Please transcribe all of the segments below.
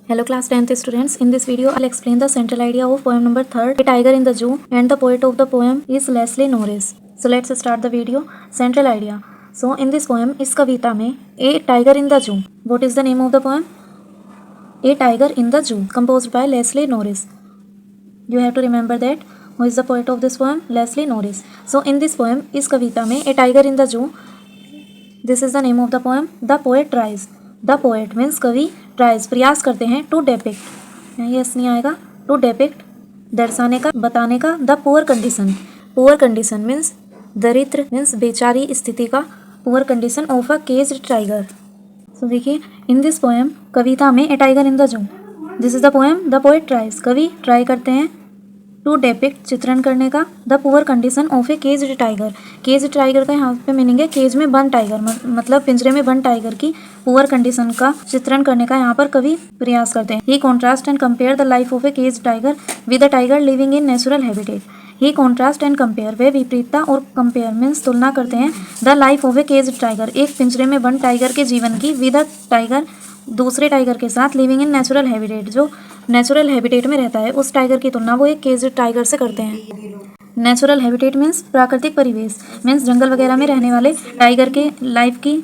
Hello class 10th students. In this video I'll explain the central idea of poem number 3rd, A Tiger in the Zoo, and the poet of the poem is Leslie Norris. So let's start the video. Central idea. So in this poem, इस कविता में A Tiger in the Zoo. What is the name of the poem? A Tiger in the Zoo, composed by Leslie Norris. You have to remember that. Who is the poet of this poem? Leslie Norris. So in this poem, इस कविता में A Tiger in the Zoo, this is the name of the poem. The poet tries. The poet means कवि tries प्रयास करते हैं to depict, yes नहीं आएगा, to depict दर्शाने का, बताने का, the poor condition. Poor condition means दरिद्र मीन्स बेचारी स्थिति का, poor condition of a caged tiger. तो देखिए इन दिस पोएम, कविता में a tiger in the zoo, this is the poem. The poet tries, कवि ट्राई करते हैं टू डेपिक्ट चित्रण करने का, the poor condition of a caged tiger. Caged tiger का यहाँ पे मीनिंग है केज में बंद टाइगर, मतलब पिंजरे में बंद टाइगर की पुअर कंडीशन का चित्रण करने का यहाँ पर कवि प्रयास करते हैं. ही contrast and compare the life of a caged tiger with a tiger living in natural habitat. He contrast and compare, वे विपरीतता और कंपेयर मीन्स तुलना करते हैं, the life of a caged tiger, एक पिंजरे में बंद टाइगर के जीवन की, विद अ टाइगर दूसरे टाइगर के साथ, लिविंग इन नेचुरल हैबिटेट जो नेचुरल हैबिटेट में रहता है, उस टाइगर की तुलना वो एक केज्ड टाइगर से करते हैं. नेचुरल हैबिटेट मीन्स प्राकृतिक परिवेश, मीन्स जंगल वगैरह में रहने वाले टाइगर के लाइफ की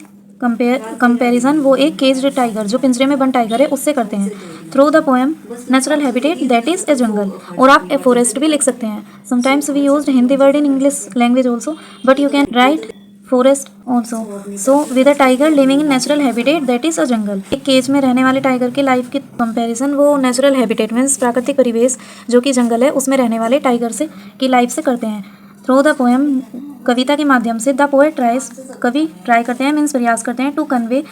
कंपैरिजन वो एक केज्ड टाइगर जो पिंजरे में बंद टाइगर है उससे करते हैं. Through the poem natural habitat that is a jungle, और आप ए फॉरेस्ट भी लिख सकते हैं. Sometimes we used Hindi word in English language also, but you can write forest also. So with a tiger living in natural habitat that is a jungle, एक cage में रहने वाले टाइगर की लाइफ की कंपैरिजन वो नेचुरल हैबिटेट मीन्स प्राकृतिक परिवेश जो कि जंगल है उसमें रहने वाले टाइगर से की लाइफ से करते हैं. थ्रू द पोएम, कविता के माध्यम से, द पोएट ट्राइज, कवि ट्राई करते हैं मीन्स प्रयास करते हैं, टू कन्वे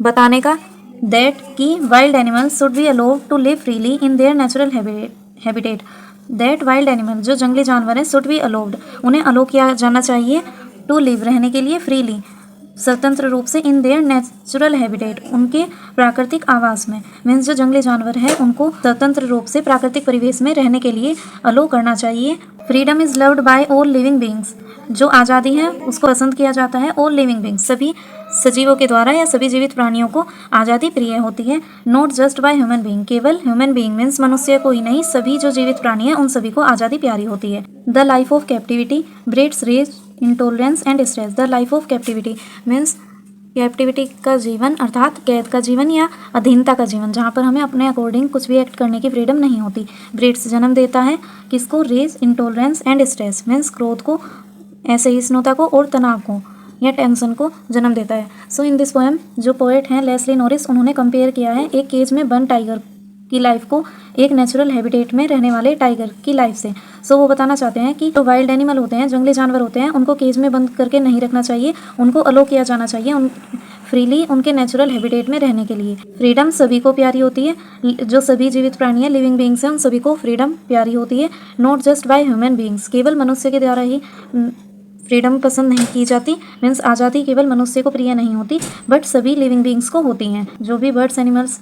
बताने का, दैट कि wild animals should be allowed to live freely in their natural habitat. That wild animal जो जंगली जानवर हैं, शुड बी अलाउड उन्हें अलाउ किया जाना चाहिए, टू लिव रहने के लिए, फ्रीली स्वतंत्र रूप से, इन देयर नेचुरल हैबिटेट उनके प्राकृतिक आवास में, मीन्स जो जंगली जानवर है उनको स्वतंत्र रूप से प्राकृतिक परिवेश में रहने के लिए अलो करना चाहिए. Freedom is loved by all living beings, जो आज़ादी है उसको पसंद किया जाता है, ऑल लिविंग बींग्स सभी सजीवों के द्वारा या सभी जीवित प्राणियों को आज़ादी प्रिय होती है. Not just by human being, केवल ह्यूमन बींग मीन्स मनुष्य को ही नहीं, सभी जो जीवित प्राणी हैं उन सभी को आज़ादी प्यारी होती है. The life of captivity breeds rage intolerance and stress. The life of captivity means captivity का जीवन अर्थात कैद का जीवन या अधीनता का जीवन, जहाँ पर हमें अपने अकॉर्डिंग कुछ भी एक्ट करने की फ्रीडम नहीं होती. ब्रीड्स जन्म देता है किसको? Rage intolerance and stress means क्रोध को, असहिष्णुता को और तनाव को या टेंशन को जन्म देता है. सो इन दिस पोएम जो पोएट हैं लेस्ली नॉरिस, उन्होंने कंपेयर किया है एक केज में बंद टाइगर की लाइफ को एक नेचुरल हैबिटेट में रहने वाले टाइगर की लाइफ से. सो वो बताना चाहते हैं कि जो वाइल्ड एनिमल होते हैं, जंगली जानवर होते हैं, उनको केज में बंद करके नहीं रखना चाहिए, उनको अलो किया जाना चाहिए उन फ्रीली उनके नेचुरल हैबिटेट में रहने के लिए. फ्रीडम सभी को प्यारी होती है, जो सभी जीवित प्राणी हैं, लिविंग बींग्स हैं, उन सभी को फ्रीडम प्यारी होती है. Not just by human beings, केवल मनुष्य के द्वारा ही फ्रीडम पसंद नहीं की जाती, मीन्स आज़ादी केवल मनुष्य को प्रिय नहीं होती, बट सभी लिविंग बींग्स को होती हैं. जो भी बर्ड्स एनिमल्स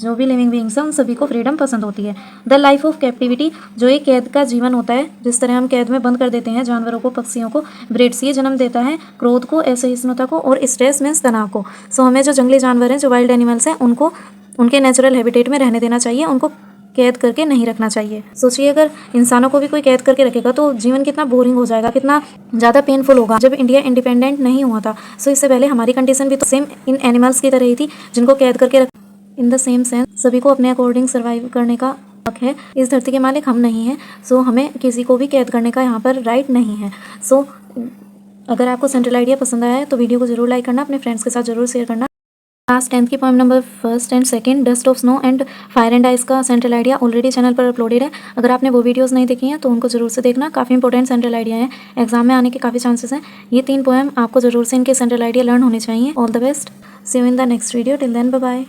जो भी लिविंग बींग्स हैं उन सभी को फ्रीडम पसंद होती है. द लाइफ ऑफ कैप्टिविटी, जो एक कैद का जीवन होता है, जिस तरह हम कैद में बंद कर देते हैं जानवरों को, पक्षियों को, ब्रीड्स ये जन्म देता है क्रोध को, असहिष्णुता को और स्ट्रेस मीन्स तनाव को. सो हमें जो जंगली जानवर हैं, जो वाइल्ड एनिमल्स हैं, उनको उनके नेचुरल हैबिटेट में रहने देना चाहिए, उनको कैद करके नहीं रखना चाहिए. सोचिए अगर इंसानों को भी कोई कैद करके रखेगा तो जीवन कितना बोरिंग हो जाएगा, कितना ज़्यादा पेनफुल होगा. जब इंडिया इंडिपेंडेंट नहीं हुआ था, सो इससे पहले हमारी कंडीशन भी तो सेम इन एनिमल्स की तरह ही थी, जिनको कैद करके रख. इन द सेम सेंस सभी को अपने अकॉर्डिंग सर्वाइव करने का हक है. इस धरती के मालिक हम नहीं हैं, सो हमें किसी को भी कैद करने का यहाँ पर राइट नहीं है. सो अगर आपको सेंट्रल आइडिया पसंद आया है तो वीडियो को जरूर लाइक करना, अपने फ्रेंड्स के साथ जरूर शेयर करना. क्लास 10th की poem number 1st and 2nd dust of snow and fire and ice का सेंट्रल आइडिया ऑलरेडी चैनल पर अपलोडेड है. अगर आपने वो वीडियोस नहीं देखी हैं तो उनको जरूर से देखना, काफ़ी इंपॉर्टेंट सेंट्रल आइडिया है, एग्जाम में आने के काफ़ी चांसेस हैं. ये 3 पोएम आपको जरूर से इनके सेंट्रल आइडिया लर्न होने चाहिए. All the best, see you in the next video. Till then bye bye.